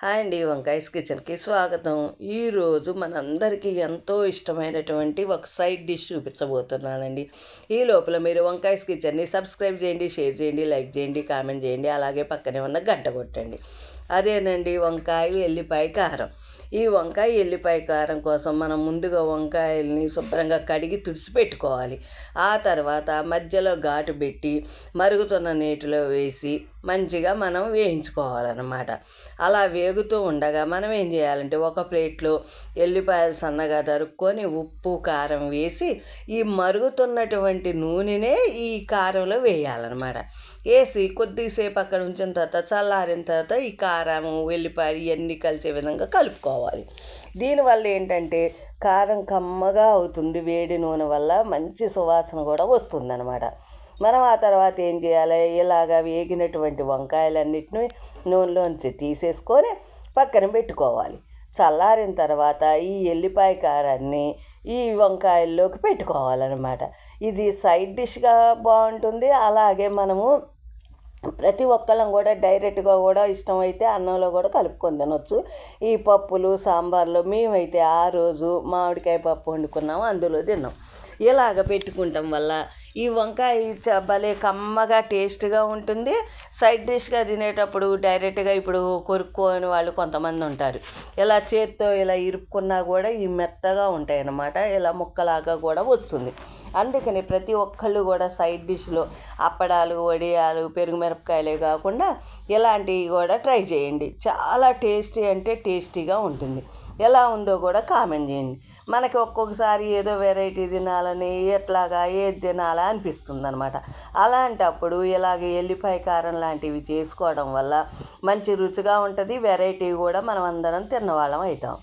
Hi అండి, వంకాయస్ కిచెన్కి స్వాగతం. ఈరోజు మనందరికీ ఎంతో ఇష్టమైనటువంటి ఒక సైడ్ డిష్ చూపించబోతున్నానండి. ఈ లోపల మీరు వంకాయస్ కిచెన్ని సబ్స్క్రైబ్ చేయండి, షేర్ చేయండి, లైక్ చేయండి, కామెంట్ చేయండి, అలాగే పక్కనే ఉన్న గంట కొట్టండి. అదేనండి వంకాయ ఎల్లిపాయ కారం. ఈ వంకాయ ఎల్లిపాయ కారం కోసం మనం ముందుగా వంకాయల్ని శుభ్రంగా కడిగి తుడిచి పెట్టుకోవాలి. ఆ తర్వాత మధ్యలో ఘాటు పెట్టి మరుగుతున్న నీటిలో వేసి మంచిగా మనం వేయించుకోవాలన్నమాట. అలా వేగుతూ ఉండగా మనం ఏం చేయాలంటే ఒక ప్లేట్లో ఎల్లిపాయలు సన్నగా తరుక్కొని ఉప్పు కారం వేసి ఈ మరుగుతున్నటువంటి నూనెనే ఈ కారంలో వేయాలన్నమాట. వేసి కొద్దిసేపు అక్కడ ఉంచిన తర్వాత చల్లారిన తర్వాత ఈ కారము వెల్లిపాయలు ఇవన్నీ కలిసే విధంగా కలుపుకోవాలి. దీనివల్ల ఏంటంటే కారం కమ్మగా అవుతుంది. వేడి నూనె వల్ల మంచి సువాసన కూడా వస్తుందన్నమాట. మనం ఆ తర్వాత ఏం చేయాలి, ఇలాగ వేగినటువంటి వంకాయలన్నిటిని నూనెలోంచి తీసేసుకొని పక్కన పెట్టుకోవాలి. చల్లారిన తర్వాత ఈ ఎల్లిపాయ కారాన్ని ఈ వంకాయల్లోకి పెట్టుకోవాలన్నమాట. ఇది సైడ్ డిష్గా బాగుంటుంది. అలాగే మనము ప్రతి ఒక్కళ్ళం కూడా డైరెక్ట్గా కూడా ఇష్టమైతే అన్నంలో కూడా కలుపుకొని తినొచ్చు. ఈ పప్పులు సాంబార్లో మేమైతే ఆ రోజు మామిడికాయ పప్పు వండుకున్నాము, అందులో తిన్నాం. ఇలాగ పెట్టుకుంటాం వల్ల ఈ వంకాయ భలే కమ్మగా టేస్ట్గా ఉంటుంది. సైడ్ డిష్గా తినేటప్పుడు డైరెక్ట్గా ఇప్పుడు కొరుక్కోని వాళ్ళు కొంతమంది ఉంటారు. ఇలా చేత్తో ఇలా ఇరుక్కున్నా కూడా ఈ మెత్తగా ఉంటాయి అన్నమాట. ఇలా ముక్కలాగా కూడా వస్తుంది. అందుకని ప్రతి ఒక్కళ్ళు కూడా సైడ్ డిష్లో అప్పడాలు, వడియాలు, పెరుగు మిరపకాయలే కాకుండా ఇలాంటివి కూడా ట్రై చేయండి. చాలా టేస్టీ అంటే టేస్టీగా ఉంటుంది. ఎలా ఉందో కూడా కామెంట్ చేయండి. మనకి ఒక్కొక్కసారి ఏదో వెరైటీ తినాలని ఎట్లాగా ఏది తినాలా అనిపిస్తుంది అనమాట. అలాంటప్పుడు ఇలాగ ఎల్లిపాయ కారం లాంటివి చేసుకోవడం వల్ల మంచి రుచిగా ఉంటుంది. వెరైటీ కూడా మనం అందరం తిన్నవాళ్ళం అవుతాం.